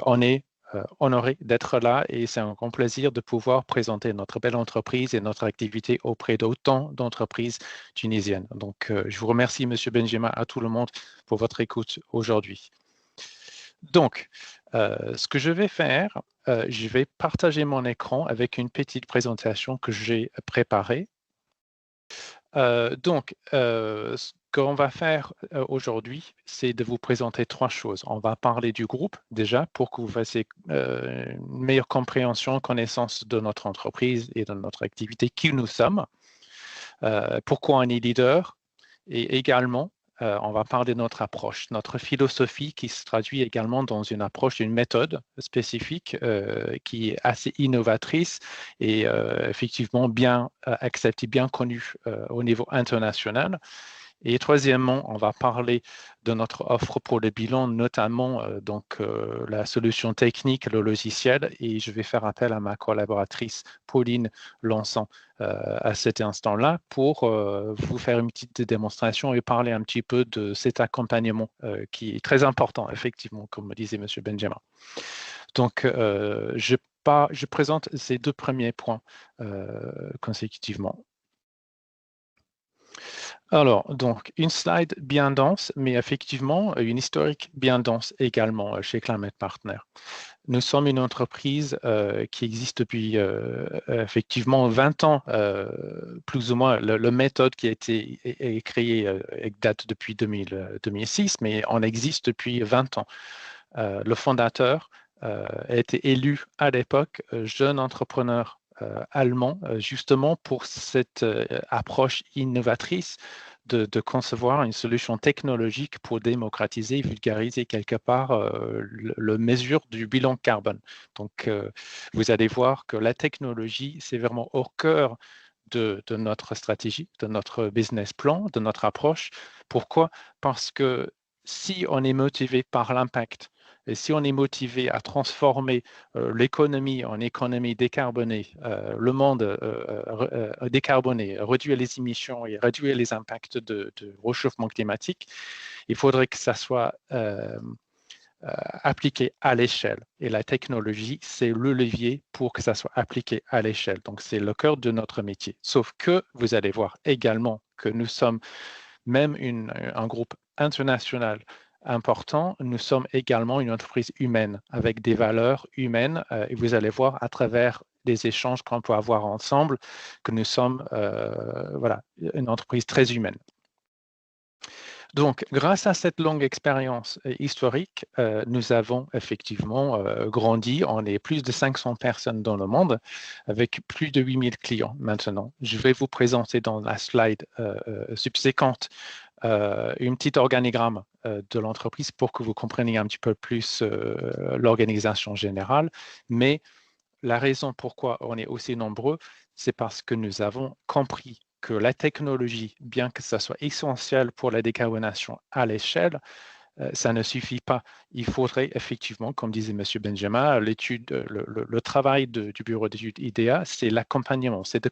on est honoré d'être là et c'est un grand plaisir de pouvoir présenter notre belle entreprise et notre activité auprès d'autant d'entreprises tunisiennes. Donc, je vous remercie, M. Benjima, à tout le monde pour votre écoute aujourd'hui. Donc, ce que je vais faire, je vais partager mon écran avec une petite présentation que j'ai préparée. Ce qu'on va faire aujourd'hui, c'est de vous présenter trois choses. On va parler du groupe déjà pour que vous fassiez une meilleure compréhension, connaissance de notre entreprise et de notre activité, qui nous sommes, pourquoi on est leader et également on va parler de notre approche, notre philosophie qui se traduit également dans une approche, une méthode spécifique qui est assez innovatrice et effectivement bien acceptée, bien connue au niveau international. Et troisièmement, on va parler de notre offre pour le bilan, notamment la solution technique, le logiciel, et je vais faire appel à ma collaboratrice Pauline Lançon à cet instant-là pour vous faire une petite démonstration et parler un petit peu de cet accompagnement qui est très important, effectivement, comme me disait M. Benjamin. Donc, je présente ces deux premiers points consécutivement. Alors, donc, une slide bien dense, mais effectivement, une historique bien dense également chez Climate Partner. Nous sommes une entreprise qui existe depuis effectivement 20 ans, plus ou moins. La méthode qui a été créée date depuis 2006, mais on existe depuis 20 ans. Le fondateur a été élu à l'époque jeune entrepreneur allemand, justement pour cette approche innovatrice de concevoir une solution technologique pour démocratiser, vulgariser quelque part la mesure du bilan carbone. Donc, vous allez voir que la technologie, c'est vraiment au cœur de notre stratégie, de notre business plan, de notre approche. Pourquoi? Parce que si on est motivé par l'impact, et si on est motivé à transformer l'économie en économie décarbonée, le monde décarboné, réduire les émissions et réduire les impacts de réchauffement climatique, il faudrait que ça soit appliqué à l'échelle. Et la technologie, c'est le levier pour que ça soit appliqué à l'échelle. Donc, c'est le cœur de notre métier. Sauf que vous allez voir également que nous sommes même un groupe international important, nous sommes également une entreprise humaine avec des valeurs humaines et vous allez voir à travers les échanges qu'on peut avoir ensemble que nous sommes une entreprise très humaine. Donc, grâce à cette longue expérience historique, nous avons effectivement grandi. On est plus de 500 personnes dans le monde avec plus de 8000 clients maintenant. Je vais vous présenter dans la slide subséquente une petite organigramme de l'entreprise pour que vous compreniez un petit peu plus l'organisation générale. Mais la raison pourquoi on est aussi nombreux, c'est parce que nous avons compris que la technologie, bien que ça soit essentiel pour la décarbonation à l'échelle, ça ne suffit pas. Il faudrait effectivement, comme disait M. Benjamin, le travail du bureau d'études IDEA, c'est l'accompagnement, c'est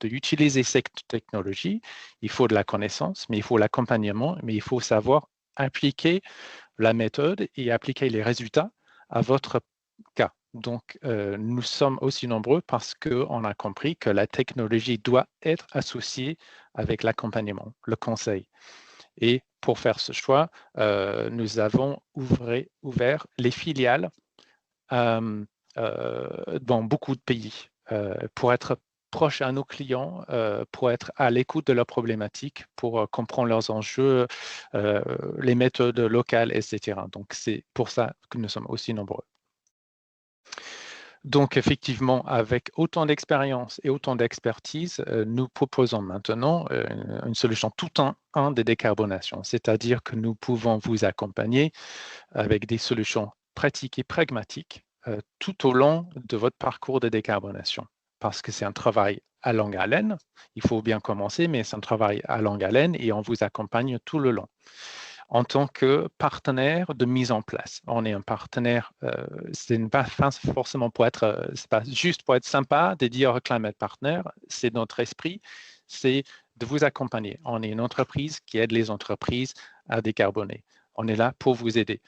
d'utiliser cette technologie. Il faut de la connaissance, mais il faut l'accompagnement, mais il faut savoir appliquer la méthode et appliquer les résultats à votre cas. Donc, nous sommes aussi nombreux parce qu'on a compris que la technologie doit être associée avec l'accompagnement, le conseil. Et pour faire ce choix, nous avons ouvert les filiales dans beaucoup de pays pour être proche à nos clients, pour être à l'écoute de leurs problématiques, pour comprendre leurs enjeux, les méthodes locales, etc. Donc, c'est pour ça que nous sommes aussi nombreux. Donc, effectivement, avec autant d'expérience et autant d'expertise, nous proposons maintenant une solution tout en un de décarbonation, c'est-à-dire que nous pouvons vous accompagner avec des solutions pratiques et pragmatiques tout au long de votre parcours de décarbonation, parce que c'est un travail à longue haleine. Il faut bien commencer, mais c'est un travail à longue haleine et on vous accompagne tout le long en tant que partenaire de mise en place. On est un partenaire, c'est pas forcément pour être, c'est pas juste pour être sympa de dire Climate Partner, c'est notre esprit, c'est de vous accompagner. On est une entreprise qui aide les entreprises à décarboner. On est là pour vous aider.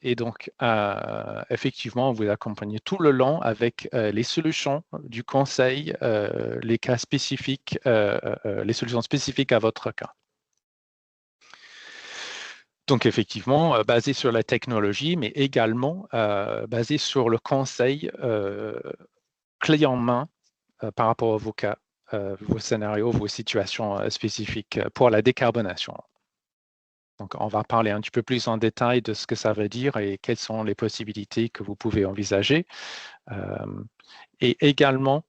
Et donc, effectivement, on vous accompagne tout le long avec les solutions du conseil, les cas spécifiques, les solutions spécifiques à votre cas. Donc, effectivement, basé sur la technologie, mais également basé sur le conseil clé en main par rapport à vos cas, vos scénarios, vos situations spécifiques pour la décarbonation. Donc, on va parler un petit peu plus en détail de ce que ça veut dire et quelles sont les possibilités que vous pouvez envisager. Et également,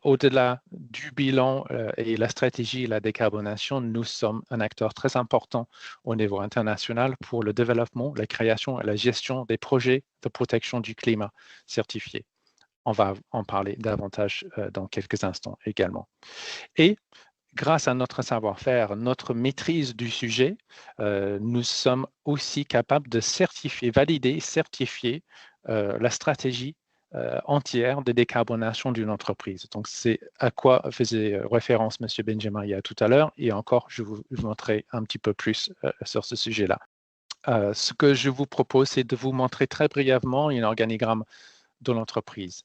au-delà du bilan et la stratégie et la décarbonation, nous sommes un acteur très important au niveau international pour le développement, la création et la gestion des projets de protection du climat certifiés. On va en parler davantage dans quelques instants également. Et grâce à notre savoir-faire, notre maîtrise du sujet, nous sommes aussi capables de certifier, valider, certifier la stratégie entière de décarbonation d'une entreprise. Donc, c'est à quoi faisait référence M. Benjamin tout à l'heure, et encore, je vous montrerai un petit peu plus sur ce sujet-là. Ce que je vous propose, c'est de vous montrer très brièvement un organigramme de l'entreprise.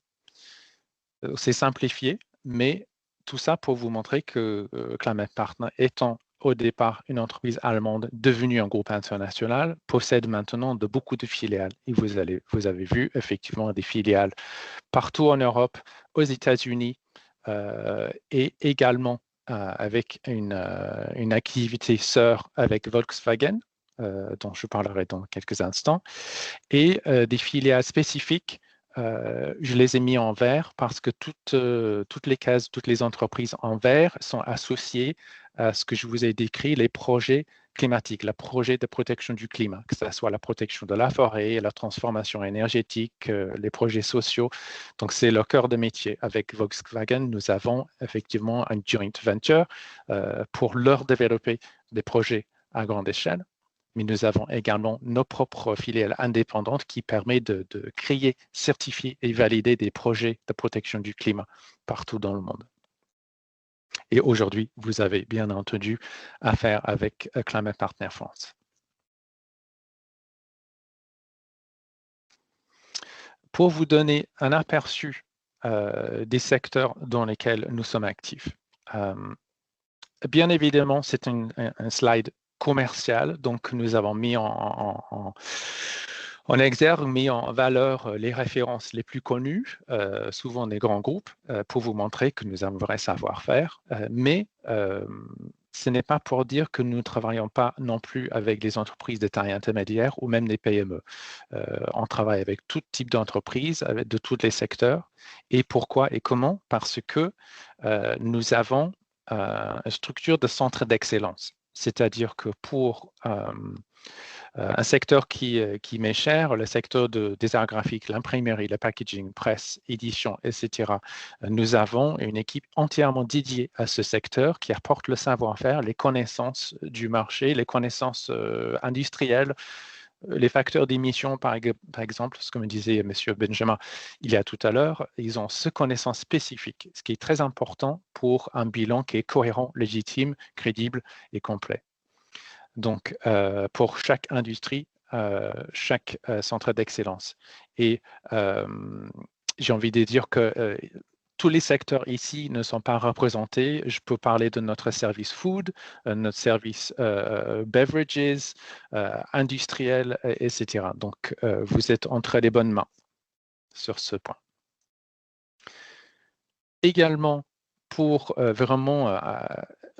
C'est simplifié, mais tout ça pour vous montrer que Climate Partner, étant au départ une entreprise allemande devenue un groupe international, possède maintenant beaucoup de filiales. Et vous avez vu effectivement des filiales partout en Europe, aux États-Unis et également avec une activité sœur avec Volkswagen, dont je parlerai dans quelques instants, et des filiales spécifiques. Je les ai mis en vert parce que toutes les cases, toutes les entreprises en vert sont associées à ce que je vous ai décrit, les projets climatiques, les projets de protection du climat, que ce soit la protection de la forêt, la transformation énergétique, les projets sociaux. Donc, c'est le cœur de métier. Avec Volkswagen, nous avons effectivement un joint venture pour leur développer des projets à grande échelle. Mais nous avons également nos propres filiales indépendantes qui permettent de créer, certifier et valider des projets de protection du climat partout dans le monde. Et aujourd'hui, vous avez bien entendu affaire avec Climate Partner France. Pour vous donner un aperçu des secteurs dans lesquels nous sommes actifs, bien évidemment, c'est un slide commercial, donc nous avons mis en exergue, mis en valeur les références les plus connues, souvent des grands groupes, pour vous montrer que nous avons un vrai savoir-faire, mais ce n'est pas pour dire que nous ne travaillons pas non plus avec des entreprises de taille intermédiaire ou même des PME. On travaille avec tout type d'entreprises, de tous les secteurs. Et pourquoi et comment? Parce que nous avons une structure de centre d'excellence. C'est-à-dire que pour un secteur qui m'est cher, le secteur des arts graphiques, l'imprimerie, le packaging, presse, édition, etc., nous avons une équipe entièrement dédiée à ce secteur qui apporte le savoir-faire, les connaissances du marché, les connaissances industrielles, les facteurs d'émission, par exemple, ce que me disait M. Benjamin il y a tout à l'heure, ils ont ce connaissance spécifique, ce qui est très important pour un bilan qui est cohérent, légitime, crédible et complet. Donc, pour chaque industrie, chaque centre d'excellence. Et j'ai envie de dire que tous les secteurs ici ne sont pas représentés. Je peux parler de notre service food, notre service beverages, industriel, etc. Donc, vous êtes entre les bonnes mains sur ce point. Également, pour vraiment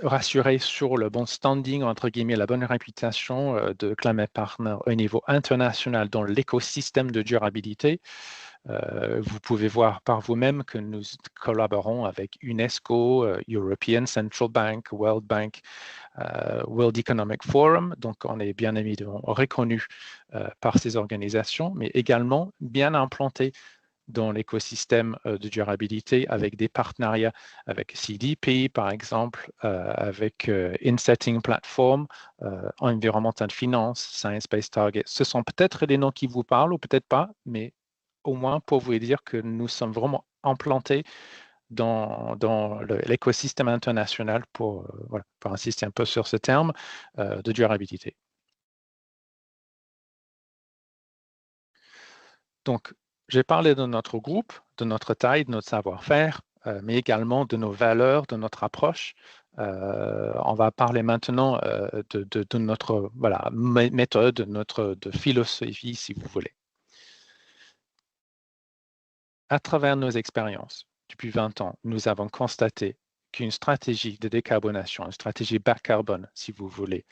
rassurer sur le bon standing, entre guillemets, la bonne réputation de Climate Partner au niveau international dans l'écosystème de durabilité, vous pouvez voir par vous-même que nous collaborons avec UNESCO, European Central Bank, World Bank, World Economic Forum. Donc, on est bien évidemment reconnu par ces organisations, mais également bien implanté dans l'écosystème de durabilité avec des partenariats avec CDP, par exemple, avec Insetting Platform, Environmental Finance, Science Based Target. Ce sont peut-être des noms qui vous parlent ou peut-être pas, mais au moins pour vous dire que nous sommes vraiment implantés dans l'écosystème international pour insister un peu sur ce terme de durabilité. Donc, j'ai parlé de notre groupe, de notre taille, de notre savoir-faire, mais également de nos valeurs, de notre approche. On va parler maintenant de notre méthode, de philosophie, si vous voulez. À travers nos expériences, depuis 20 ans, nous avons constaté qu'une stratégie de décarbonation, une stratégie bas carbone, si vous voulez,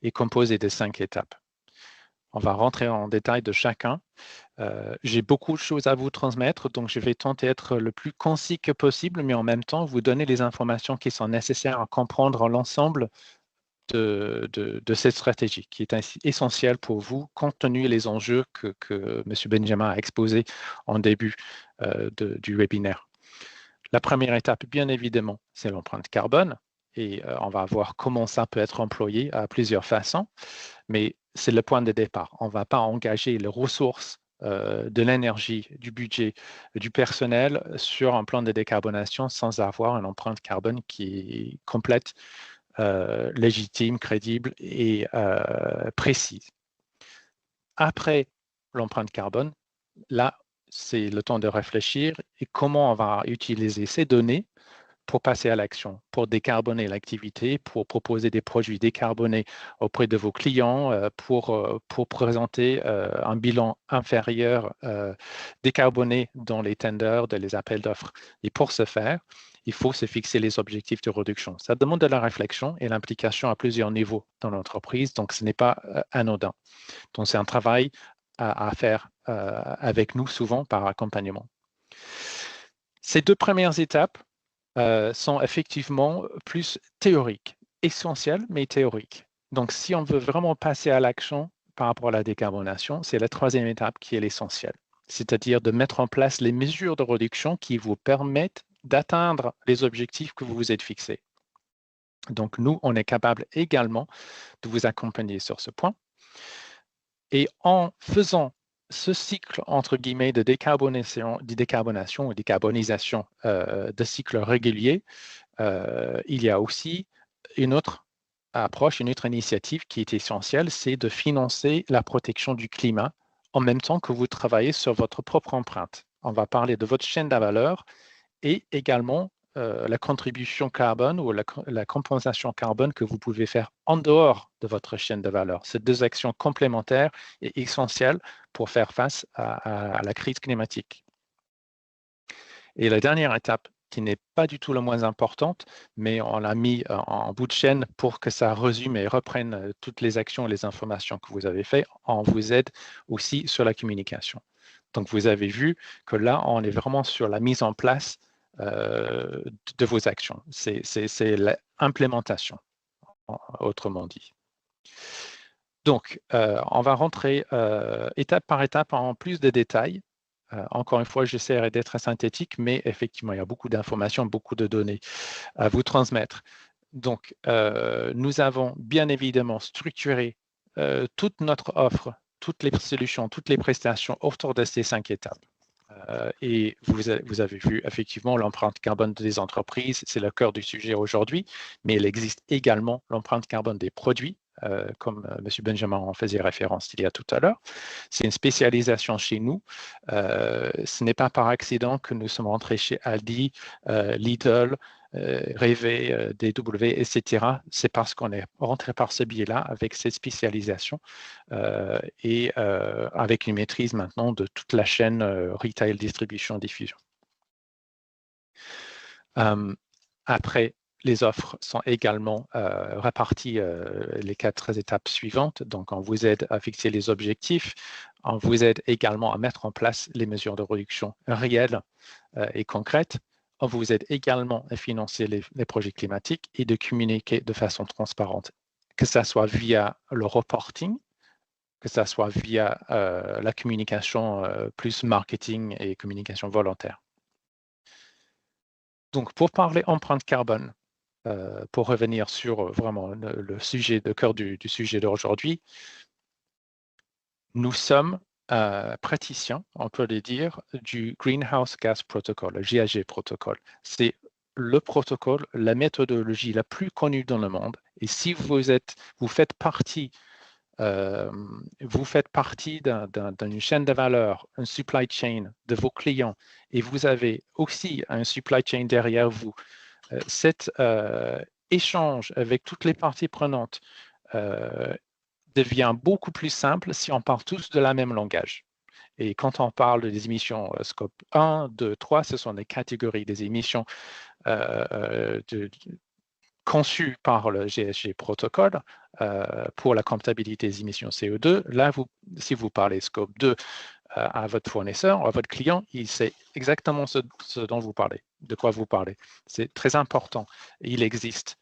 est composée de 5 étapes. On va rentrer en détail de chacun. J'ai beaucoup de choses à vous transmettre, donc je vais tenter d'être le plus concis que possible, mais en même temps, vous donner les informations qui sont nécessaires à comprendre l'ensemble de cette stratégie, qui est essentielle pour vous, compte tenu des enjeux que M. Benjamin a exposés en début du webinaire. La première étape, bien évidemment, c'est l'empreinte carbone, et on va voir comment ça peut être employé à plusieurs façons, mais c'est le point de départ. On ne va pas engager les ressources de l'énergie, du budget, du personnel sur un plan de décarbonation sans avoir une empreinte carbone qui est complète, légitime, crédible et précise. Après l'empreinte carbone, là, c'est le temps de réfléchir et comment on va utiliser ces données pour passer à l'action, pour décarboner l'activité, pour proposer des produits décarbonés auprès de vos clients, pour présenter un bilan inférieur décarboné dans les tenders, dans les appels d'offres. Et pour ce faire, il faut se fixer les objectifs de réduction. Ça demande de la réflexion et l'implication à plusieurs niveaux dans l'entreprise, donc ce n'est pas anodin. Donc c'est un travail à faire avec nous souvent par accompagnement. Ces 2 premières étapes sont effectivement plus théoriques, essentielles, mais théoriques. Donc, si on veut vraiment passer à l'action par rapport à la décarbonation, c'est la 3e étape qui est l'essentiel, c'est-à-dire de mettre en place les mesures de réduction qui vous permettent d'atteindre les objectifs que vous vous êtes fixés. Donc, nous, on est capable également de vous accompagner sur ce point. Et en faisant ce cycle, entre guillemets, de décarbonation ou décarbonisation de cycle régulier, il y a aussi une autre approche, une autre initiative qui est essentielle, c'est de financer la protection du climat en même temps que vous travaillez sur votre propre empreinte. On va parler de votre chaîne de valeur et également la contribution carbone ou la compensation carbone que vous pouvez faire en dehors de votre chaîne de valeur. Ces 2 actions complémentaires et essentielles pour faire face à la crise climatique. Et la dernière étape, qui n'est pas du tout la moins importante, mais on l'a mis en bout de chaîne pour que ça résume et reprenne toutes les actions et les informations que vous avez faites. On vous aide aussi sur la communication. Donc, vous avez vu que là, on est vraiment sur la mise en place de vos actions. C'est l'implémentation, autrement dit. Donc, on va rentrer étape par étape en plus de détails. Encore une fois, j'essaierai d'être synthétique, mais effectivement, il y a beaucoup d'informations, beaucoup de données à vous transmettre. Donc, nous avons bien évidemment structuré toute notre offre, toutes les solutions, toutes les prestations autour de ces 5 étapes. Et vous avez vu effectivement l'empreinte carbone des entreprises, c'est le cœur du sujet aujourd'hui, mais il existe également l'empreinte carbone des produits, comme M. Benjamin en faisait référence il y a tout à l'heure. C'est une spécialisation chez nous. Ce n'est pas par accident que nous sommes rentrés chez Aldi, Lidl, Rewe, DW, etc. C'est parce qu'on est rentré par ce biais-là avec cette spécialisation et avec une maîtrise maintenant de toute la chaîne retail, distribution, diffusion. Après, les offres sont également réparties les 4 étapes suivantes. Donc, on vous aide à fixer les objectifs. On vous aide également à mettre en place les mesures de réduction réelles et concrètes. On vous aide également à financer les projets climatiques et de communiquer de façon transparente, que ce soit via le reporting, que ce soit via la communication plus marketing et communication volontaire. Donc, pour parler empreinte carbone, pour revenir sur vraiment le sujet, le cœur du sujet d'aujourd'hui, nous sommes praticiens, on peut le dire, du Greenhouse Gas Protocol, le GHG Protocol. C'est le protocole, la méthodologie la plus connue dans le monde. Et si vous faites partie vous faites partie d'une chaîne de valeur, une supply chain de vos clients, et vous avez aussi un supply chain derrière vous, cet échange avec toutes les parties prenantes devient beaucoup plus simple si on parle tous de la même langage. Et quand on parle des émissions scope 1, 2, 3, ce sont des catégories des émissions conçues par le GSG protocole pour la comptabilité des émissions CO2. Là, si vous parlez scope 2 à votre fournisseur ou à votre client, il sait exactement ce dont vous parlez, de quoi vous parlez. C'est très important. Il existe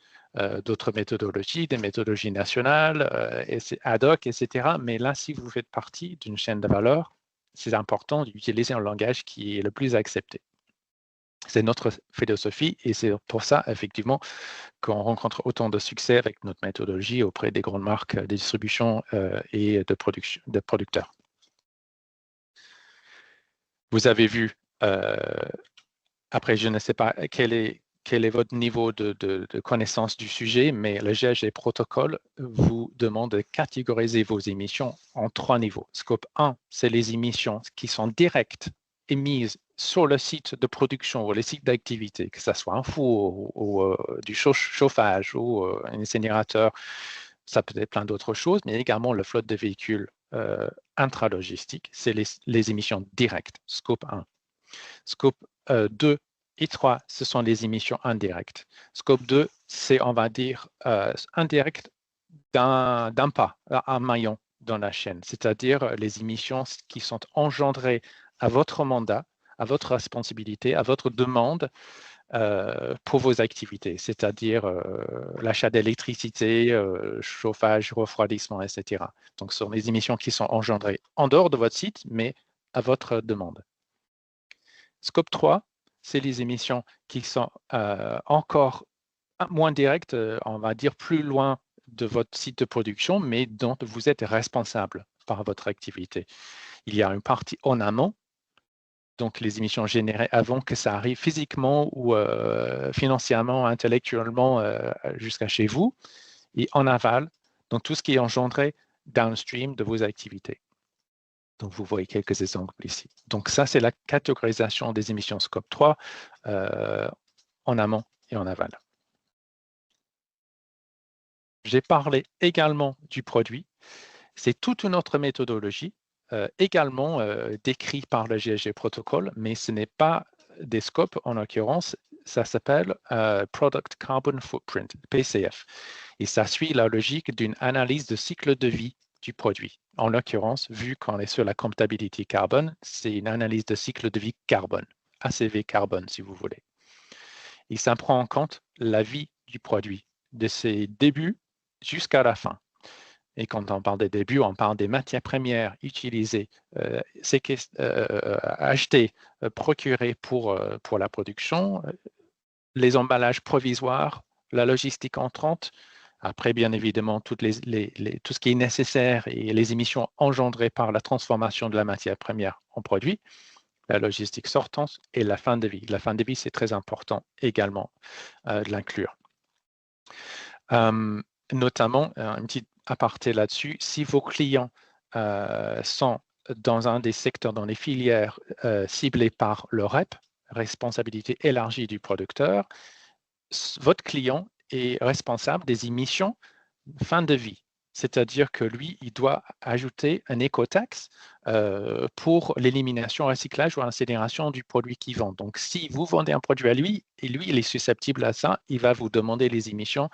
d'autres méthodologies, des méthodologies nationales, ad hoc, etc. Mais là, si vous faites partie d'une chaîne de valeur, c'est important d'utiliser un langage qui est le plus accepté. C'est notre philosophie et c'est pour ça, effectivement, qu'on rencontre autant de succès avec notre méthodologie auprès des grandes marques de distribution et de producteurs. Vous avez vu, après, je ne sais pas quel est votre niveau de connaissance du sujet, mais le GSG protocole vous demande de catégoriser vos émissions en 3 niveaux. Scope 1, c'est les émissions qui sont directes émises sur le site de production ou le site d'activité, que ce soit un four ou du chauffage ou un incinérateur, ça peut être plein d'autres choses, mais également le flotte de véhicules intralogistiques, c'est les émissions directes, scope 1. Scope 2 et 3, ce sont les émissions indirectes. Scope 2, c'est, on va dire, indirect d'un pas, un maillon dans la chaîne, c'est-à-dire les émissions qui sont engendrées à votre mandat, à votre responsabilité, à votre demande pour vos activités, c'est-à-dire l'achat d'électricité, chauffage, refroidissement, etc. Donc, ce sont les émissions qui sont engendrées en dehors de votre site, mais à votre demande. Scope 3, c'est les émissions qui sont encore moins directes, on va dire plus loin de votre site de production, mais dont vous êtes responsable par votre activité. Il y a une partie en amont, donc les émissions générées avant que ça arrive physiquement ou financièrement, intellectuellement jusqu'à chez vous, et en aval, donc tout ce qui est engendré downstream de vos activités. Donc, vous voyez quelques exemples ici. Donc, ça, c'est la catégorisation des émissions scope 3 en amont et en aval. J'ai parlé également du produit. C'est toute une autre méthodologie, également décrite par le GSG protocole, mais ce n'est pas des scopes, en l'occurrence, ça s'appelle Product Carbon Footprint, PCF. Et ça suit la logique d'une analyse de cycle de vie du produit. En l'occurrence, vu qu'on est sur la comptabilité carbone, c'est une analyse de cycle de vie carbone, ACV carbone si vous voulez. Et ça prend en compte la vie du produit, de ses débuts jusqu'à la fin. Et quand on parle des débuts, on parle des matières premières utilisées, achetées, procurées pour la production, les emballages provisoires, la logistique entrante, après, bien évidemment, tout ce qui est nécessaire et les émissions engendrées par la transformation de la matière première en produit, la logistique sortante et la fin de vie. La fin de vie, c'est très important également de l'inclure. Notamment, un petit aparté là-dessus, si vos clients sont dans un des secteurs, dans les filières ciblées par le REP, responsabilité élargie du producteur, votre client est responsable des émissions fin de vie. C'est-à-dire que lui, il doit ajouter un écotaxe pour l'élimination, recyclage ou incinération du produit qu'il vend. Donc, si vous vendez un produit à lui, et lui, il est susceptible à ça, il va vous demander les émissions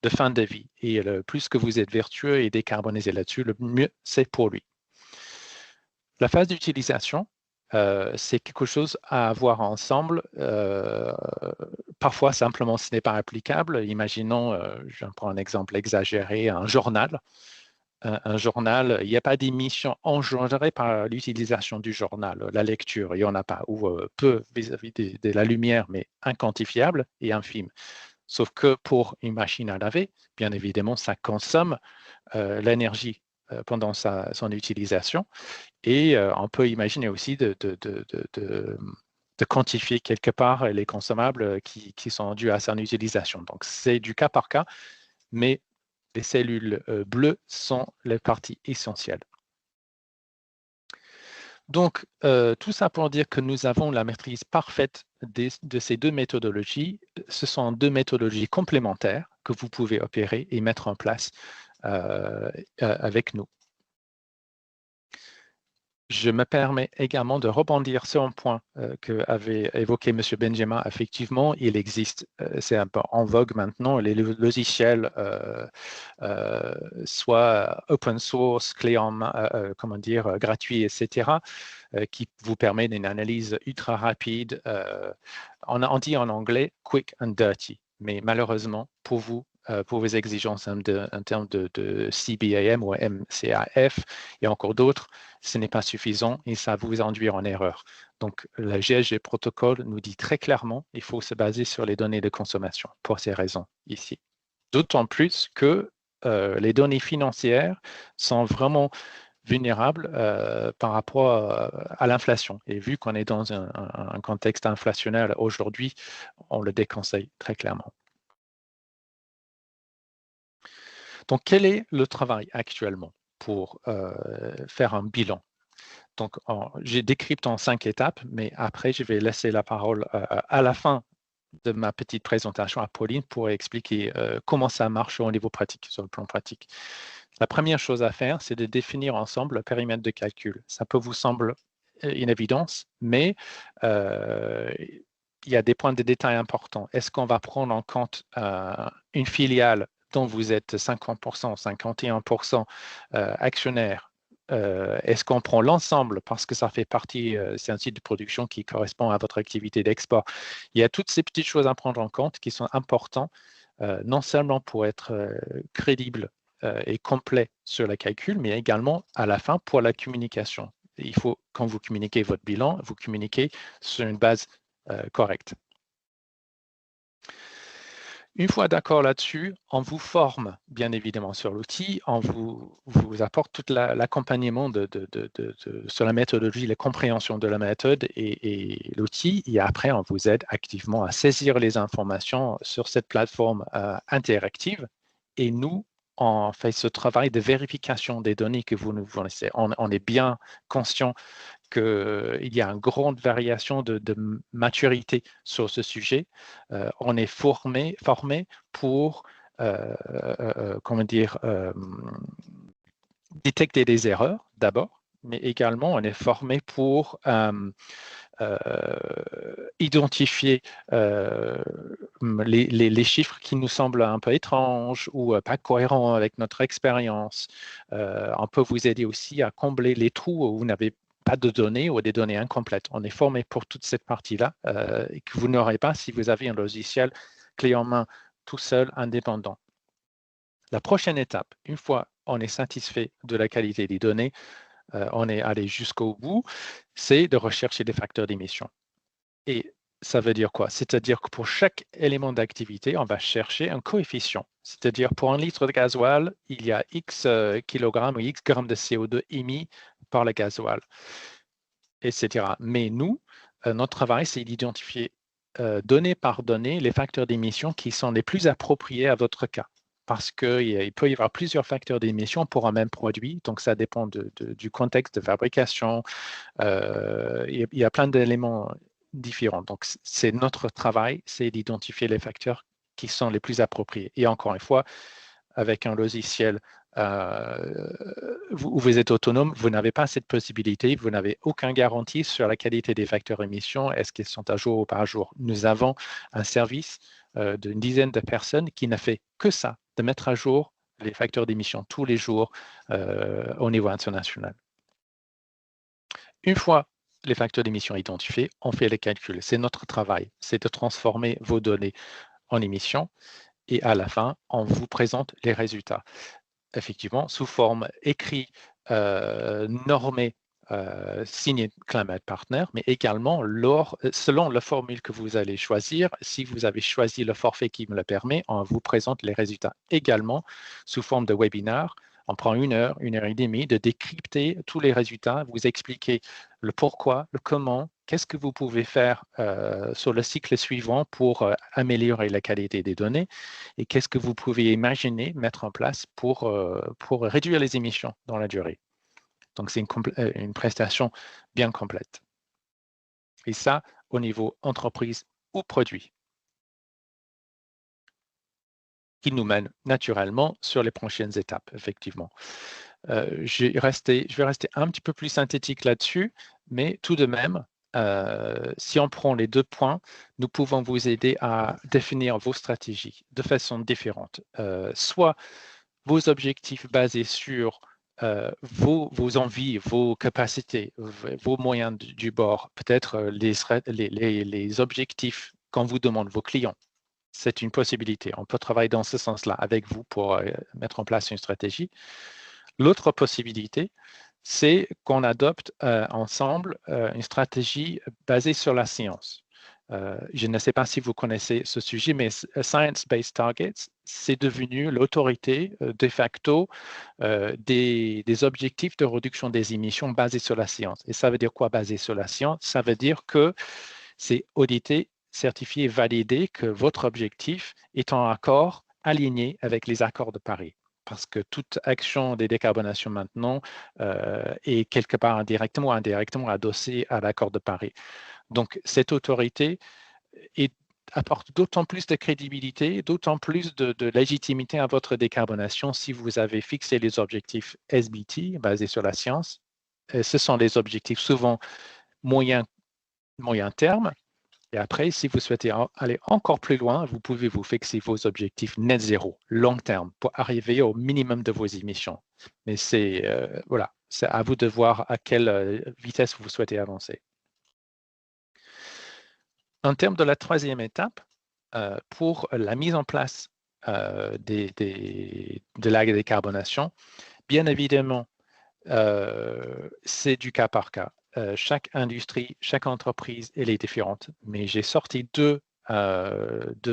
de fin de vie. Et le plus que vous êtes vertueux et décarbonisé là-dessus, le mieux c'est pour lui. La phase d'utilisation, c'est quelque chose à avoir ensemble. Parfois, simplement, ce n'est pas applicable. Imaginons, je prends un exemple exagéré, un journal. Un journal, il n'y a pas d'émission engendrée par l'utilisation du journal, la lecture, il n'y en a pas, ou peu vis-à-vis de la lumière, mais inquantifiable et infime. Sauf que pour une machine à laver, bien évidemment, ça consomme l'énergie pendant son utilisation. Et on peut imaginer aussi de quantifier quelque part les consommables qui sont dus à son utilisation. Donc, c'est du cas par cas, mais Les cellules bleues sont les parties essentielles. Donc, tout ça pour dire que nous avons la maîtrise parfaite de ces deux méthodologies. Ce sont deux méthodologies complémentaires que vous pouvez opérer et mettre en place avec nous. Je me permets également de rebondir sur un point qu'avait évoqué M. Benjamin. Effectivement, il existe, c'est un peu en vogue maintenant, les logiciels soit open source, clé en main, comment dire, gratuit, etc., qui vous permet d'une analyse ultra rapide. On dit en anglais « quick and dirty », mais malheureusement, pour vous, pour vos exigences en termes de CBAM ou MCAF et encore d'autres, ce n'est pas suffisant et ça vous induire en erreur. Donc, le GSG protocole nous dit très clairement qu'il faut se baser sur les données de consommation pour ces raisons ici. D'autant plus que les données financières sont vraiment vulnérables par rapport à l'inflation. Et vu qu'on est dans un contexte inflationnel aujourd'hui, on le déconseille très clairement. Donc, quel est le travail actuellement pour faire un bilan? Donc, j'ai décrypté en 5 étapes, mais après, je vais laisser la parole à la fin de ma petite présentation à Pauline pour expliquer comment ça marche au niveau pratique, sur le plan pratique. La première chose à faire, c'est de définir ensemble le périmètre de calcul. Ça peut vous sembler une évidence, mais il y a des points de détail importants. Est-ce qu'on va prendre en compte une filiale dont vous êtes 50%, 51% actionnaire? Est-ce qu'on prend l'ensemble parce que ça fait partie, c'est un site de production qui correspond à votre activité d'export? Il y a toutes ces petites choses à prendre en compte qui sont importantes, non seulement pour être crédible et complet sur le calcul, mais également à la fin pour la communication. Il faut, quand vous communiquez votre bilan, vous communiquez sur une base correcte. Une fois d'accord là-dessus, on vous forme bien évidemment sur l'outil, on vous apporte tout l'accompagnement sur la méthodologie, la compréhension de la méthode et l'outil, et après on vous aide activement à saisir les informations sur cette plateforme interactive. Et nous, on fait ce travail de vérification des données que vous nous fournissez. On est bien conscient qu'il y a une grande variation de maturité sur ce sujet. On est formé pour comment dire, détecter des erreurs d'abord, mais également on est formé pour identifier les chiffres qui nous semblent un peu étranges ou pas cohérents avec notre expérience. On peut vous aider aussi à combler les trous où vous n'avez pas de données ou des données incomplètes. On est formé pour toute cette partie-là et que vous n'aurez pas si vous avez un logiciel clé en main tout seul, indépendant. La prochaine étape, une fois on est satisfait de la qualité des données, on est allé jusqu'au bout, c'est de rechercher des facteurs d'émission. Et ça veut dire quoi? C'est-à-dire que pour chaque élément d'activité, on va chercher un coefficient. C'est-à-dire pour un litre de gasoil, il y a X kilogrammes ou X grammes de CO2 émis par le gasoil, etc. Mais nous, notre travail, c'est d'identifier donnée par donnée les facteurs d'émission qui sont les plus appropriés à votre cas. Parce qu'il peut y avoir plusieurs facteurs d'émission pour un même produit, donc ça dépend du contexte de fabrication. Il y a plein d'éléments différents. Donc, c'est notre travail, c'est d'identifier les facteurs qui sont les plus appropriés. Et encore une fois, avec un logiciel où vous êtes autonome, vous n'avez pas cette possibilité, vous n'avez aucune garantie sur la qualité des facteurs émissions, est-ce qu'ils sont à jour ou pas à jour. Nous avons un service d'une dizaine de personnes qui n'a fait que ça, de mettre à jour les facteurs d'émission tous les jours au niveau international. Une fois les facteurs d'émission identifiés, on fait les calculs. C'est notre travail, c'est de transformer vos données en émissions et à la fin, on vous présente les résultats. Effectivement, sous forme écrit, normée, signé Climate Partner, mais également selon la formule que vous allez choisir. Si vous avez choisi le forfait qui me le permet, on vous présente les résultats également sous forme de webinaire. On prend une heure et demie de décrypter tous les résultats, vous expliquer le pourquoi, le comment, qu'est-ce que vous pouvez faire sur le cycle suivant pour améliorer la qualité des données et qu'est-ce que vous pouvez imaginer mettre en place pour réduire les émissions dans la durée. Donc, c'est une prestation bien complète. Et ça, au niveau entreprise ou produit, qui nous mène naturellement sur les prochaines étapes, effectivement. Je vais rester un petit peu plus synthétique là-dessus, mais tout de même, si on prend les 2 points, nous pouvons vous aider à définir vos stratégies de façon différente. Soit vos objectifs basés sur vos envies, vos capacités, vos moyens du bord, peut-être les objectifs qu'on vous demande, vos clients. C'est une possibilité. On peut travailler dans ce sens-là avec vous pour mettre en place une stratégie. L'autre possibilité, c'est qu'on adopte ensemble une stratégie basée sur la science. Je ne sais pas si vous connaissez ce sujet, mais Science-Based Targets, c'est devenu l'autorité de facto des objectifs de réduction des émissions basés sur la science. Et ça veut dire quoi basé sur la science? Ça veut dire que c'est audité, certifié, validé que votre objectif est en accord, aligné avec les accords de Paris. Parce que toute action de décarbonation maintenant est quelque part indirectement ou indirectement adossée à l'accord de Paris. Donc, cette autorité apporte d'autant plus de crédibilité, d'autant plus de légitimité à votre décarbonation si vous avez fixé les objectifs SBT basés sur la science. Et ce sont les objectifs souvent moyen terme. Et après, si vous souhaitez aller encore plus loin, vous pouvez vous fixer vos objectifs net zéro, long terme, pour arriver au minimum de vos émissions. Mais c'est voilà, c'est à vous de voir à quelle vitesse vous souhaitez avancer. En termes de la troisième étape, pour la mise en place de la décarbonation, bien évidemment, c'est du cas par cas. Chaque industrie, chaque entreprise, elle est différente. Mais j'ai sorti deux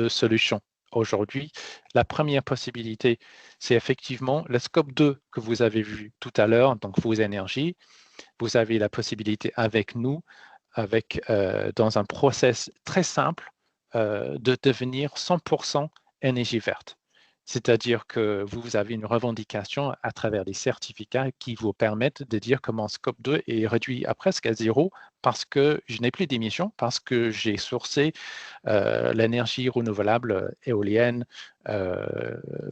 solutions aujourd'hui. La première possibilité, c'est effectivement le scope 2 que vous avez vu tout à l'heure, donc vos énergies. Vous avez la possibilité avec nous, dans un process très simple, de devenir 100% énergie verte. C'est-à-dire que vous avez une revendication à travers des certificats qui vous permettent de dire que mon scope 2 est réduit à presque à zéro parce que je n'ai plus d'émissions, parce que j'ai sourcé l'énergie renouvelable éolienne,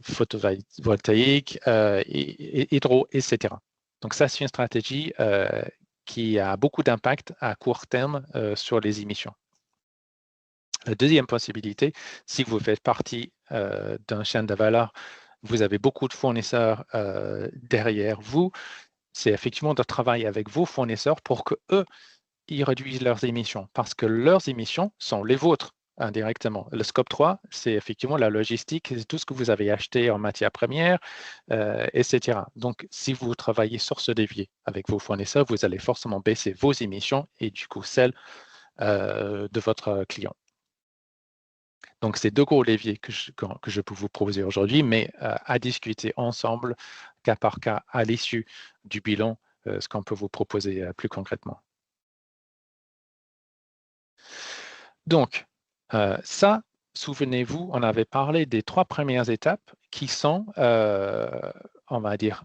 photovoltaïque, hydro, etc. Donc ça, c'est une stratégie qui a beaucoup d'impact à court terme sur les émissions. La deuxième possibilité, si vous faites partie d'un chaîne de valeur, vous avez beaucoup de fournisseurs derrière vous, c'est effectivement de travailler avec vos fournisseurs pour qu'eux, ils réduisent leurs émissions, parce que leurs émissions sont les vôtres indirectement. Le scope 3, c'est effectivement la logistique, c'est tout ce que vous avez acheté en matières premières, etc. Donc, si vous travaillez sur ce levier avec vos fournisseurs, vous allez forcément baisser vos émissions et du coup celles de votre client. Donc, c'est deux gros leviers que je peux vous proposer aujourd'hui, mais à discuter ensemble, cas par cas, à l'issue du bilan, ce qu'on peut vous proposer plus concrètement. Donc, ça, souvenez-vous, on avait parlé des 3 premières étapes qui sont, on va dire,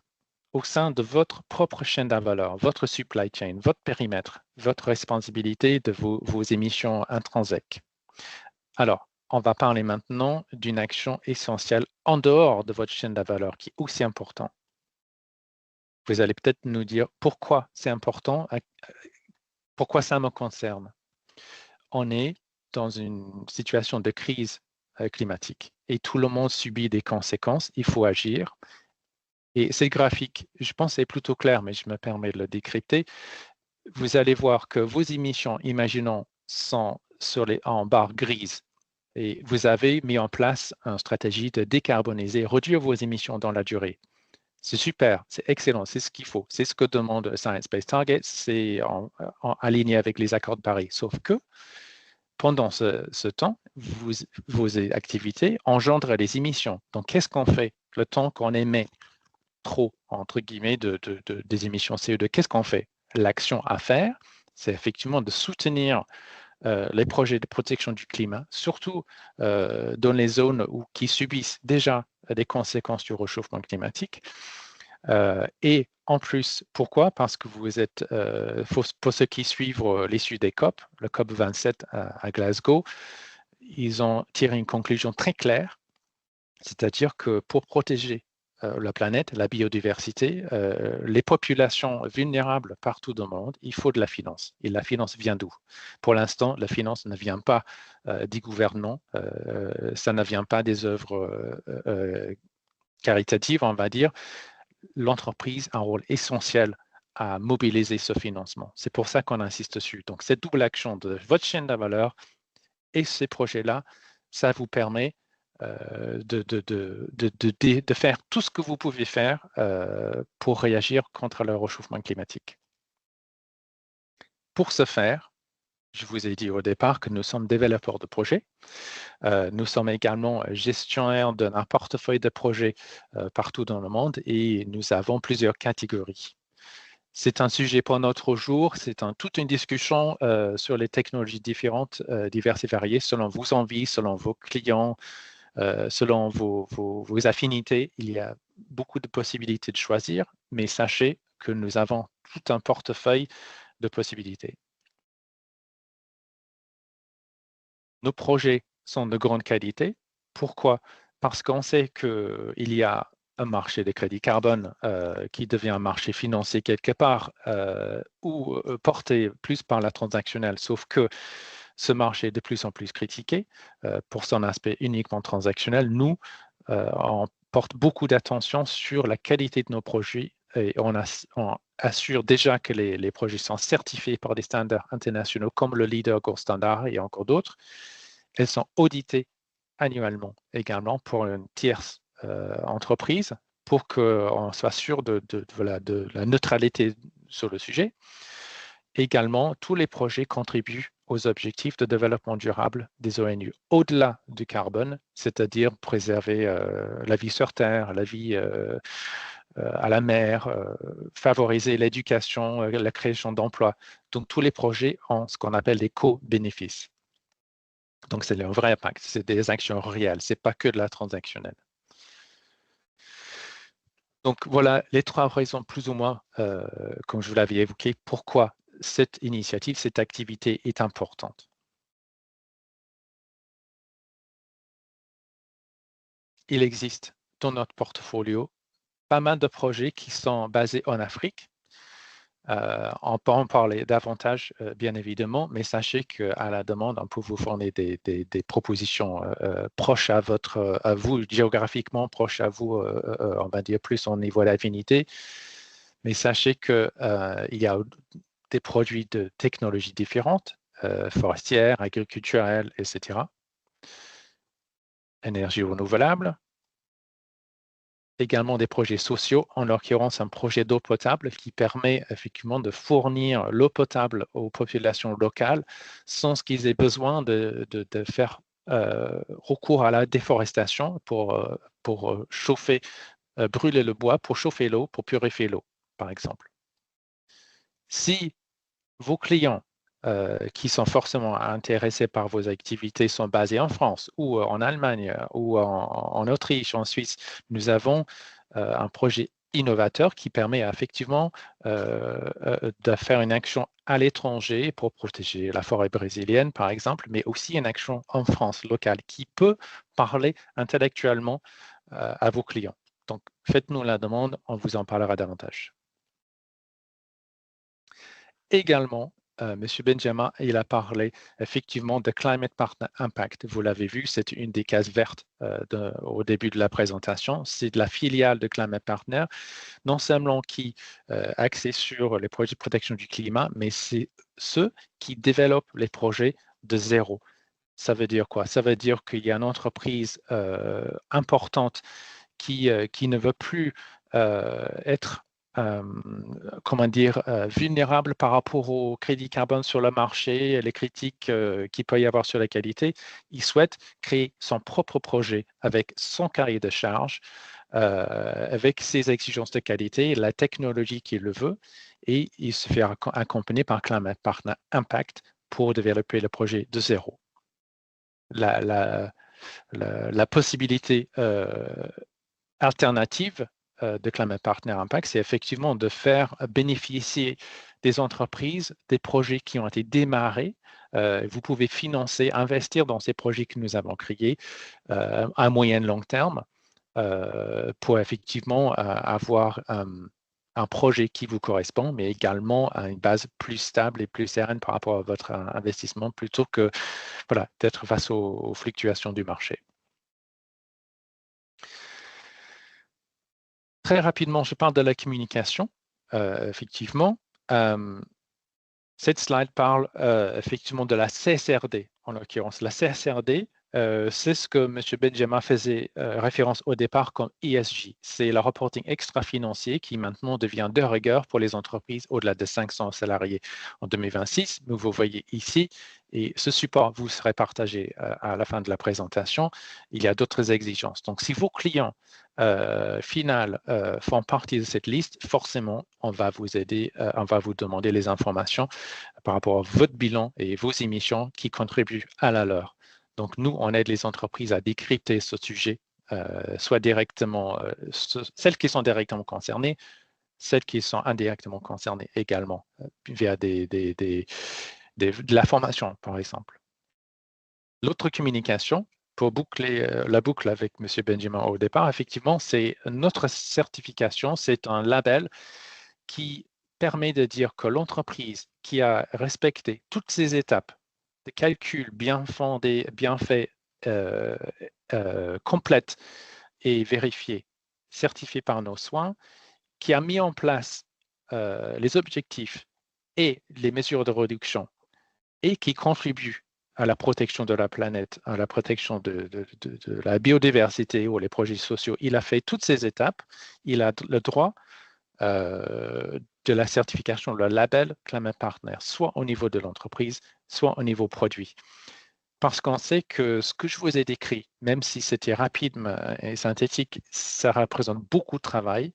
au sein de votre propre chaîne de valeur, votre supply chain, votre périmètre, votre responsabilité de vos émissions intrinsèques. Alors, on va parler maintenant d'une action essentielle en dehors de votre chaîne de valeur qui est aussi important. Vous allez peut-être nous dire pourquoi c'est important, pourquoi ça me concerne. On est dans une situation de crise climatique et tout le monde subit des conséquences, il faut agir. Et c'est graphique, je pense que c'est plutôt clair, mais je me permets de le décrypter. Vous allez voir que vos émissions, imaginons, sont en barre grise. Et vous avez mis en place une stratégie de décarboniser, réduire vos émissions dans la durée. C'est super, c'est excellent, c'est ce qu'il faut. C'est ce que demande Science-Based Targets, c'est aligné avec les accords de Paris. Sauf que pendant ce temps, vos activités engendrent des émissions. Donc, qu'est-ce qu'on fait le temps qu'on émet trop, entre guillemets, des émissions CO2? Qu'est-ce qu'on fait? L'action à faire, c'est effectivement de soutenir les projets de protection du climat, surtout dans les zones qui subissent déjà des conséquences du réchauffement climatique. Et en plus, pourquoi? Parce que vous êtes, pour ceux qui suivent l'issue des COP, le COP 27 à Glasgow, ils ont tiré une conclusion très claire, c'est-à-dire que pour protéger la planète, la biodiversité, les populations vulnérables partout dans le monde, il faut de la finance. Et la finance vient d'où? Pour l'instant, la finance ne vient pas des gouvernements, ça ne vient pas des œuvres caritatives, on va dire. L'entreprise a un rôle essentiel à mobiliser ce financement. C'est pour ça qu'on insiste dessus. Donc, cette double action de votre chaîne de valeur et ces projets-là, ça vous permet de faire tout ce que vous pouvez faire pour réagir contre le réchauffement climatique. Pour ce faire, je vous ai dit au départ que nous sommes développeurs de projets. Nous sommes également gestionnaires d'un portefeuille de projets partout dans le monde et nous avons plusieurs catégories. C'est un sujet pour notre jour, c'est toute une discussion sur les technologies différentes, diverses et variées, selon vos envies, selon vos clients, selon vos affinités. Il y a beaucoup de possibilités de choisir, mais sachez que nous avons tout un portefeuille de possibilités. Nos projets sont de grande qualité. Pourquoi? Parce qu'on sait qu'il y a un marché des crédits carbone qui devient un marché financier quelque part ou porté plus par la transactionnelle, sauf que ce marché est de plus en plus critiqué pour son aspect uniquement transactionnel. Nous, on porte beaucoup d'attention sur la qualité de nos projets et on assure déjà que les projets sont certifiés par des standards internationaux comme le Leader Gold Standard et encore d'autres. Elles sont auditées annuellement également pour une tierce entreprise pour qu'on soit sûr de la neutralité sur le sujet. Également, tous les projets contribuent aux objectifs de développement durable des ONU, au-delà du carbone, c'est-à-dire préserver la vie sur Terre, la vie à la mer, favoriser l'éducation, la création d'emplois. Donc, tous les projets ont ce qu'on appelle des co-bénéfices. Donc, c'est un vrai impact, c'est des actions réelles, ce n'est pas que de la transactionnelle. Donc, voilà les trois raisons plus ou moins, comme je vous l'avais évoqué, pourquoi cette initiative, cette activité est importante. Il existe dans notre portfolio pas mal de projets qui sont basés en Afrique. On peut en parler davantage, bien évidemment, mais sachez qu'à la demande, on peut vous fournir des propositions proches à vous, géographiquement proches à vous, on va dire plus au niveau d'affinité. Mais sachez qu'il y a des produits de technologies différentes, forestières, agriculturelles, etc. Énergie renouvelable. Également des projets sociaux, en l'occurrence un projet d'eau potable qui permet effectivement de fournir l'eau potable aux populations locales sans qu'ils aient besoin de faire recours à la déforestation pour chauffer, brûler le bois, pour chauffer l'eau, pour purifier l'eau, par exemple. Si vos clients qui sont forcément intéressés par vos activités sont basés en France ou en Allemagne ou en Autriche, en Suisse, nous avons un projet innovateur qui permet effectivement de faire une action à l'étranger pour protéger la forêt brésilienne, par exemple, mais aussi une action en France locale qui peut parler intellectuellement à vos clients. Donc, faites-nous la demande, on vous en parlera davantage. Également, M. Benjamin, il a parlé effectivement de Climate Partner Impact. Vous l'avez vu, c'est une des cases vertes au début de la présentation. C'est de la filiale de Climate Partner, non seulement qui est axée sur les projets de protection du climat, mais c'est ceux qui développent les projets de zéro. Ça veut dire quoi? Ça veut dire qu'il y a une entreprise importante qui ne veut plus être comment dire, vulnérable par rapport au crédit carbone sur le marché, les critiques qu'il peut y avoir sur la qualité. Il souhaite créer son propre projet avec son cahier de charges avec ses exigences de qualité, la technologie qu'il le veut, et il se fait accompagner par Climate Partner Impact pour développer le projet de zéro. La possibilité alternative de Climate Partner Impact, c'est effectivement de faire bénéficier des entreprises des projets qui ont été démarrés. Vous pouvez financer, investir dans ces projets que nous avons créés à moyen et long terme pour effectivement avoir un projet qui vous correspond, mais également à une base plus stable et plus sereine par rapport à votre investissement, plutôt que voilà, d'être face aux fluctuations du marché. Très rapidement, je parle de la communication. Effectivement, cette slide parle effectivement de la CSRD, en l'occurrence. La CSRD, c'est ce que M. Benjamin faisait référence au départ comme ESG. C'est le reporting extra-financier qui maintenant devient de rigueur pour les entreprises au-delà de 500 salariés en 2026. Vous voyez ici, et ce support vous serait partagé à la fin de la présentation. Il y a d'autres exigences. Donc, si vos clients finaux font partie de cette liste, forcément, on va vous aider, on va vous demander les informations par rapport à votre bilan et vos émissions qui contribuent à la leur. Donc, nous, on aide les entreprises à décrypter ce sujet, soit directement, celles qui sont directement concernées, celles qui sont indirectement concernées également, via de la formation, par exemple. L'autre communication, pour boucler la boucle avec M. Benjamin au départ, effectivement, c'est notre certification, c'est un label qui permet de dire que l'entreprise qui a respecté toutes ces étapes de calcul bien fondées, bien fait, complètes et vérifiées, certifiées par nos soins, qui a mis en place les objectifs et les mesures de réduction et qui contribue à la protection de la planète, à la protection de la biodiversité ou les projets sociaux. Il a fait toutes ces étapes. Il a le droit de la certification, le label Climate Partner, soit au niveau de l'entreprise, soit au niveau produit. Parce qu'on sait que ce que je vous ai décrit, même si c'était rapide et synthétique, ça représente beaucoup de travail,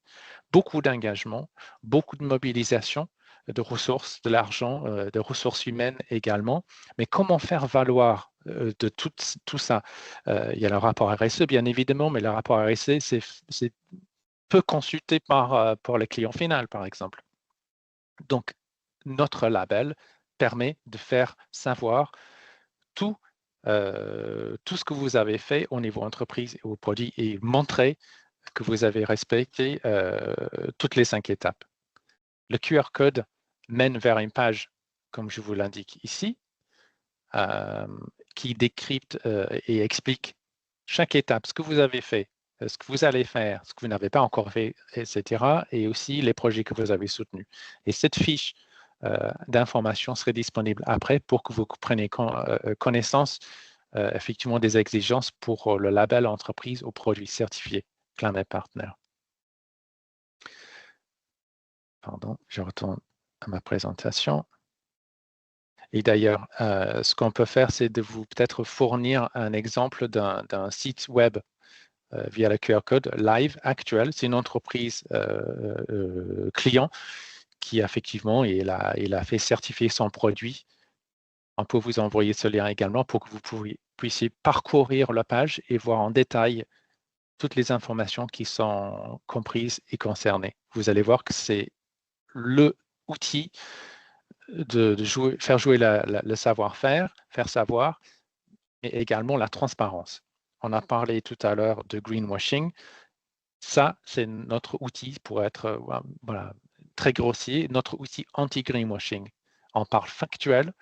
beaucoup d'engagement, beaucoup de mobilisation de ressources, de l'argent, de ressources humaines également. Mais comment faire valoir de tout ça? Il y a le rapport RSE, bien évidemment, mais le rapport RSE, c'est peu consulté pour le client final, par exemple. Donc, notre label permet de faire savoir tout ce que vous avez fait au niveau entreprise et au produit et montrer que vous avez respecté toutes les 5 étapes. Le QR code mène vers une page, comme je vous l'indique ici, qui décrypte et explique chaque étape, ce que vous avez fait, ce que vous allez faire, ce que vous n'avez pas encore fait, etc. Et aussi les projets que vous avez soutenus. Et cette fiche d'information serait disponible après pour que vous preniez connaissance effectivement des exigences pour le label entreprise aux produits certifiés Climate Partner. Pardon, je retourne à ma présentation. Et d'ailleurs, ce qu'on peut faire, c'est de vous peut-être fournir un exemple d'un site web via le QR code live actuel. C'est une entreprise client qui effectivement, il a fait certifier son produit. On peut vous envoyer ce lien également pour que vous puissiez parcourir la page et voir en détail toutes les informations qui sont comprises et concernées. Vous allez voir que c'est le outil de faire jouer le savoir-faire, faire savoir, et également la transparence. On a parlé tout à l'heure de greenwashing. Ça, c'est notre outil pour être voilà, très grossier, notre outil anti-greenwashing. On parle factuel,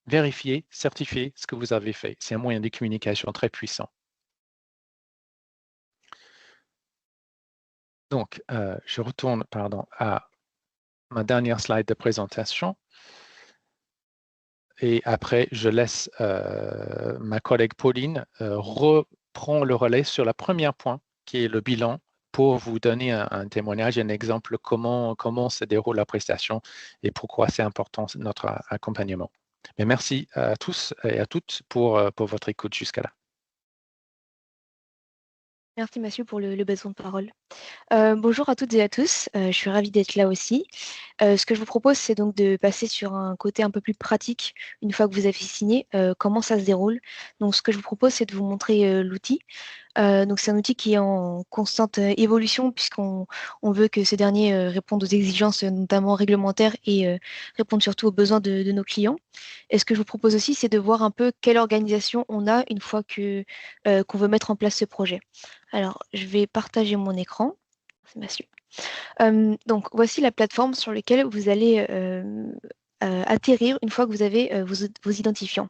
vérifier, certifier ce que vous avez fait. C'est un moyen de communication très puissant. Donc, je retourne à ma dernière slide de présentation. Et après, je laisse ma collègue Pauline reprendre le relais sur le premier point, qui est le bilan, pour vous donner un témoignage, un exemple comment se déroule la prestation et pourquoi c'est important notre accompagnement. Mais merci à tous et à toutes pour votre écoute jusqu'à là. Merci Mathieu pour le besoin de parole. Bonjour à toutes et à tous, je suis ravie d'être là aussi. Ce que je vous propose, c'est donc de passer sur un côté un peu plus pratique une fois que vous avez signé, comment ça se déroule. Donc ce que je vous propose, c'est de vous montrer l'outil. Donc c'est un outil qui est en constante évolution puisqu'on veut que ce dernier réponde aux exigences notamment réglementaires et réponde surtout aux besoins de nos clients. Et ce que je vous propose aussi, c'est de voir un peu quelle organisation on a une fois qu'on veut mettre en place ce projet. Alors, je vais partager mon écran. C'est Mathieu. Donc, voici la plateforme sur laquelle vous allez atterrir une fois que vous avez vos identifiants.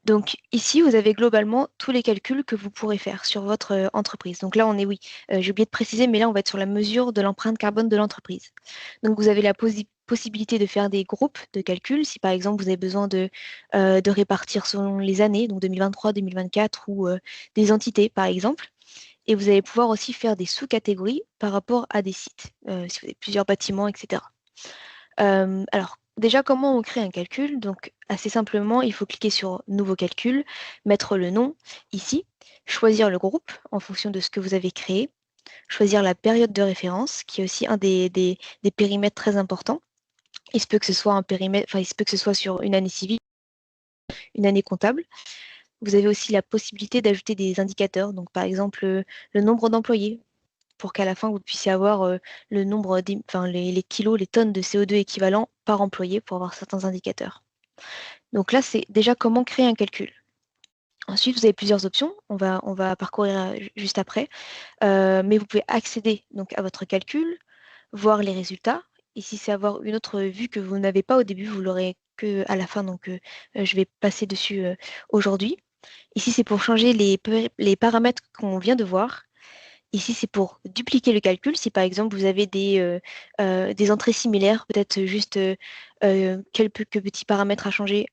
Donc ici, vous avez globalement tous les calculs que vous pourrez faire sur votre entreprise. Donc là, on est, oui, j'ai oublié de préciser, mais là, on va être sur la mesure de l'empreinte carbone de l'entreprise. Donc vous avez la possibilité de faire des groupes de calculs. Si par exemple, vous avez besoin de répartir selon les années, donc 2023, 2024, ou des entités, par exemple. Et vous allez pouvoir aussi faire des sous-catégories par rapport à des sites, si vous avez plusieurs bâtiments, etc. Alors, déjà, comment on crée un calcul? Donc, assez simplement, il faut cliquer sur Nouveau calcul, mettre le nom ici, choisir le groupe en fonction de ce que vous avez créé, choisir la période de référence, qui est aussi un des périmètres très importants. Il se peut que ce soit un périmètre, enfin, il se peut que ce soit sur une année civile, une année comptable. Vous avez aussi la possibilité d'ajouter des indicateurs, donc par exemple le nombre d'employés, pour qu'à la fin, vous puissiez avoir le nombre, enfin, les kilos, les tonnes de CO2 équivalents par employé pour avoir certains indicateurs. Donc là, c'est déjà comment créer un calcul. Ensuite, vous avez plusieurs options, on va parcourir juste après, mais vous pouvez accéder donc, à votre calcul, voir les résultats. Ici, c'est avoir une autre vue que vous n'avez pas au début, vous l'aurez que à la fin, donc je vais passer dessus aujourd'hui. Ici, c'est pour changer les paramètres qu'on vient de voir. Ici, c'est pour dupliquer le calcul. Si par exemple vous avez des entrées similaires, peut-être juste quelques petits paramètres à changer,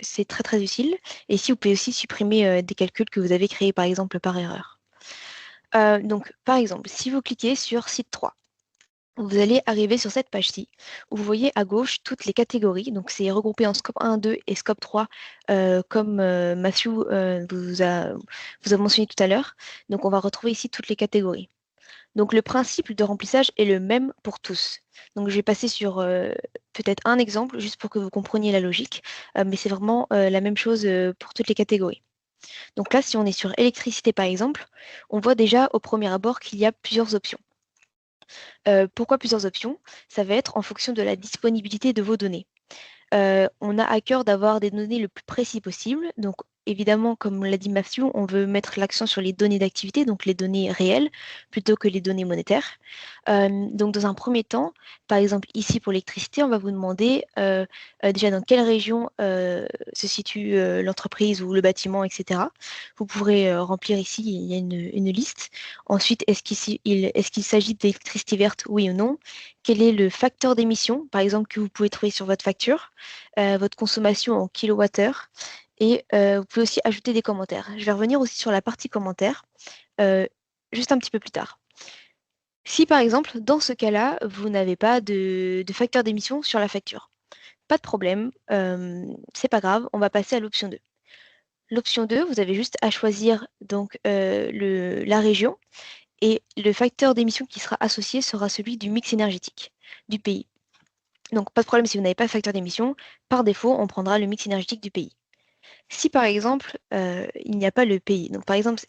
c'est très très utile. Et ici, vous pouvez aussi supprimer des calculs que vous avez créés par exemple par erreur. Donc par exemple, si vous cliquez sur site 3, vous allez arriver sur cette page-ci où vous voyez à gauche toutes les catégories. Donc, c'est regroupé en scope 1, 2 et scope 3, comme Matthew vous a mentionné tout à l'heure. Donc, on va retrouver ici toutes les catégories. Donc, le principe de remplissage est le même pour tous. Donc, je vais passer sur peut-être un exemple, juste pour que vous compreniez la logique, mais c'est vraiment la même chose pour toutes les catégories. Donc là, si on est sur électricité, par exemple, on voit déjà au premier abord qu'il y a plusieurs options. Pourquoi plusieurs options? Ça va être en fonction de la disponibilité de vos données. On a à cœur d'avoir des données le plus précis possible. Donc, évidemment, comme l'a dit Matthew, on veut mettre l'accent sur les données d'activité, donc les données réelles, plutôt que les données monétaires. Donc, dans un premier temps, par exemple, ici pour l'électricité, on va vous demander déjà dans quelle région se situe l'entreprise ou le bâtiment, etc. Vous pourrez remplir ici, il y a une liste. Ensuite, est-ce qu'il s'agit d'électricité verte, oui ou non? Quel est le facteur d'émission, par exemple, que vous pouvez trouver sur votre facture, votre consommation en kilowattheure, et vous pouvez aussi ajouter des commentaires. Je vais revenir aussi sur la partie commentaires euh, juste un petit peu plus tard. Si par exemple, dans ce cas-là, vous n'avez pas de facteur d'émission sur la facture, pas de problème, c'est pas grave, on va passer à l'option 2. L'option 2, vous avez juste à choisir donc la région et le facteur d'émission qui sera associé sera celui du mix énergétique du pays. Donc, pas de problème si vous n'avez pas de facteur d'émission. Par défaut, on prendra le mix énergétique du pays. Si par exemple, il n'y a pas le pays, donc par exemple,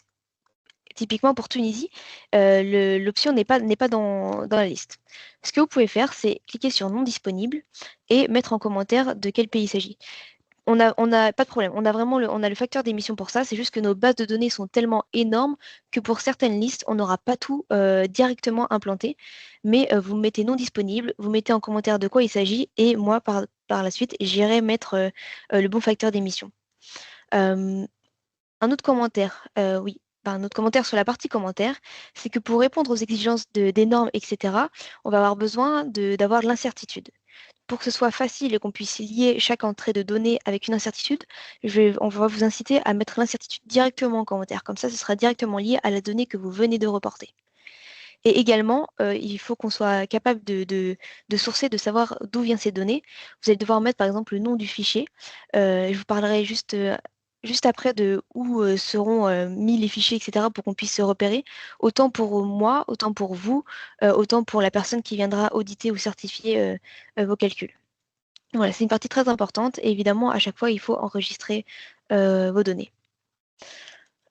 typiquement pour Tunisie, l'option n'est pas dans la liste. Ce que vous pouvez faire, c'est cliquer sur non disponible et mettre en commentaire de quel pays il s'agit. On a pas de problème. On a le facteur d'émission pour ça. C'est juste que nos bases de données sont tellement énormes que pour certaines listes, on n'aura pas tout directement implanté. Mais vous mettez non disponible, vous mettez en commentaire de quoi il s'agit, et moi, par la suite, j'irai mettre le bon facteur d'émission. Euh, un autre commentaire, oui. Enfin, un autre commentaire sur la partie commentaire, c'est que pour répondre aux exigences des normes, etc., on va avoir besoin d'avoir de l'incertitude. Pour que ce soit facile et qu'on puisse lier chaque entrée de données avec une incertitude, on va vous inciter à mettre l'incertitude directement en commentaire. Comme ça, ce sera directement lié à la donnée que vous venez de reporter. Et également, il faut qu'on soit capable de sourcer, de savoir d'où viennent ces données. Vous allez devoir mettre par exemple le nom du fichier. Je vous parlerai juste juste après de où seront mis les fichiers, etc., pour qu'on puisse se repérer, autant pour moi, autant pour vous, autant pour la personne qui viendra auditer ou certifier vos calculs. Voilà, c'est une partie très importante et évidemment, à chaque fois, il faut enregistrer vos données.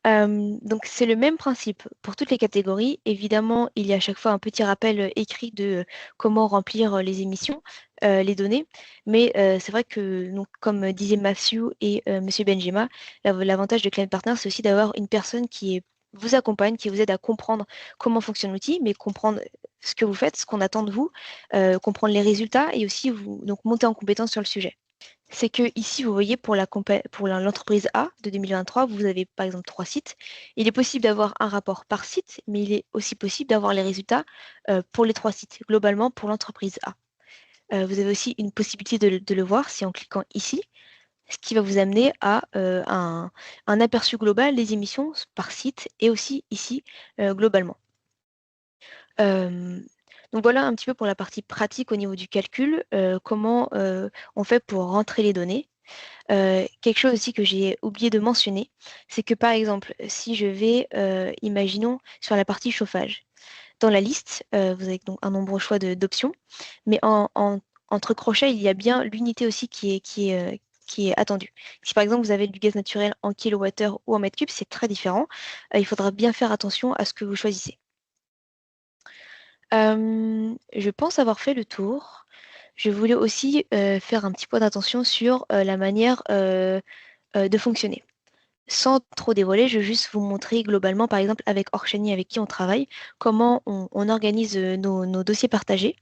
Donc c'est le même principe pour toutes les catégories. Évidemment, il y a à chaque fois un petit rappel écrit de comment remplir les émissions, les données. Mais c'est vrai que, donc, comme disaient Matthew et Monsieur Benjima, l'avantage de Client Partner, c'est aussi d'avoir une personne vous accompagne, qui vous aide à comprendre comment fonctionne l'outil, mais comprendre ce que vous faites, ce qu'on attend de vous, comprendre les résultats et aussi donc monter en compétence sur le sujet. C'est que ici, vous voyez, pour l'entreprise A de 2023, vous avez par exemple 3 sites. Il est possible d'avoir un rapport par site, mais il est aussi possible d'avoir les résultats pour les 3 sites, globalement pour l'entreprise A. Vous avez aussi une possibilité de le voir si en cliquant ici, ce qui va vous amener à un aperçu global des émissions par site et aussi ici globalement. Euh, donc voilà un petit peu pour la partie pratique au niveau du calcul, comment on fait pour rentrer les données. Quelque chose aussi que j'ai oublié de mentionner, c'est que par exemple, si je vais, imaginons, sur la partie chauffage, dans la liste, vous avez donc un nombreux choix d'options, mais entre crochets, il y a bien l'unité aussi qui est attendue. Si par exemple vous avez du gaz naturel en kilowattheure ou en mètre cube, c'est très différent. Il faudra bien faire attention à ce que vous choisissez. Je pense avoir fait le tour. Je voulais aussi faire un petit point d'attention sur la manière de fonctionner. Sans trop dévoiler, je vais juste vous montrer globalement, par exemple avec Orchani avec qui on travaille, comment on organise nos dossiers partagés.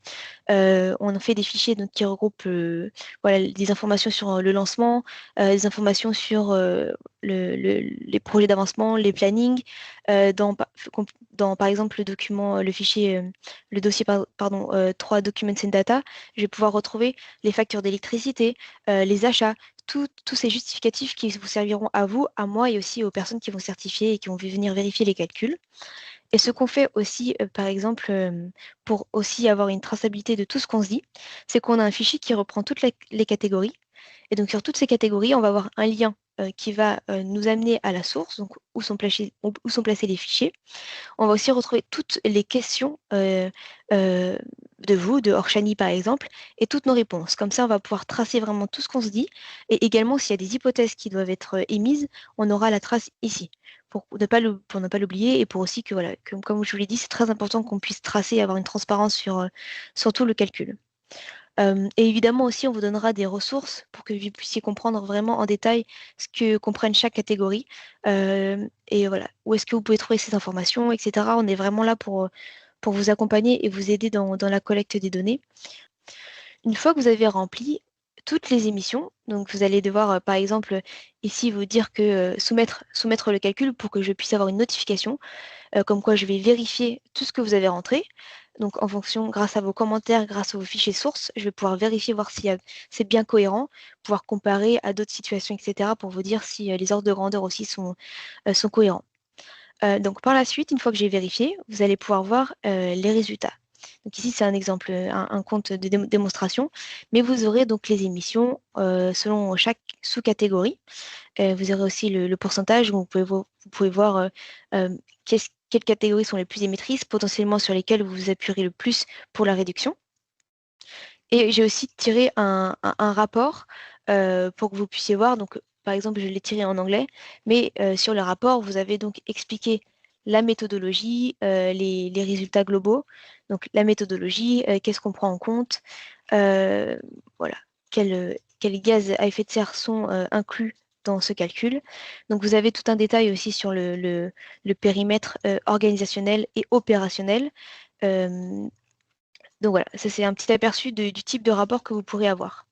On fait des fichiers donc, qui regroupent voilà, des informations sur le lancement, des informations sur les projets d'avancement, les plannings. Dans, par exemple, le document, le fichier, le dossier, pardon, 3 Documents and Data, je vais pouvoir retrouver les factures d'électricité, les achats, tous ces justificatifs qui vous serviront à vous, à moi et aussi aux personnes qui vont certifier et qui vont venir vérifier les calculs. Et ce qu'on fait aussi, par exemple, pour aussi avoir une traçabilité de tout ce qu'on se dit, c'est qu'on a un fichier qui reprend toutes les catégories. Et donc sur toutes ces catégories, on va avoir un lien qui va nous amener à la source, donc où sont placés les fichiers. On va aussi retrouver toutes les questions de vous, de Orchani par exemple, et toutes nos réponses. Comme ça, on va pouvoir tracer vraiment tout ce qu'on se dit. Et également, s'il y a des hypothèses qui doivent être émises, on aura la trace ici. Pour ne pas l'oublier et pour aussi que, voilà, comme je vous l'ai dit, c'est très important qu'on puisse tracer et avoir une transparence sur tout le calcul. Et évidemment aussi, on vous donnera des ressources pour que vous puissiez comprendre vraiment en détail ce que comprennent chaque catégorie. Et voilà, où est-ce que vous pouvez trouver ces informations, etc. On est vraiment là pour vous accompagner et vous aider dans la collecte des données. Une fois que vous avez rempli toutes les émissions, donc vous allez devoir, par exemple, ici vous dire que soumettre le calcul pour que je puisse avoir une notification, comme quoi je vais vérifier tout ce que vous avez rentré. Donc en fonction, grâce à vos commentaires, grâce à vos fichiers sources, je vais pouvoir vérifier, voir si c'est bien cohérent, pouvoir comparer à d'autres situations, etc. pour vous dire si les ordres de grandeur aussi sont cohérents. Donc par la suite, une fois que j'ai vérifié, vous allez pouvoir voir les résultats. Donc ici, c'est un exemple, un compte de démonstration, mais vous aurez donc les émissions selon chaque sous-catégorie. Vous aurez aussi le pourcentage où vous pouvez voir quelles catégories sont les plus émettrices, potentiellement sur lesquelles vous vous appuierez le plus pour la réduction. Et j'ai aussi tiré un rapport pour que vous puissiez voir. Donc, par exemple, je l'ai tiré en anglais, mais sur le rapport, vous avez donc expliqué la méthodologie, les résultats globaux. Donc, la méthodologie, qu'est-ce qu'on prend en compte, voilà, quels gaz à effet de serre sont inclus dans ce calcul. Donc, vous avez tout un détail aussi sur le périmètre organisationnel et opérationnel. Donc voilà, ça c'est un petit aperçu du type de rapport que vous pourrez avoir.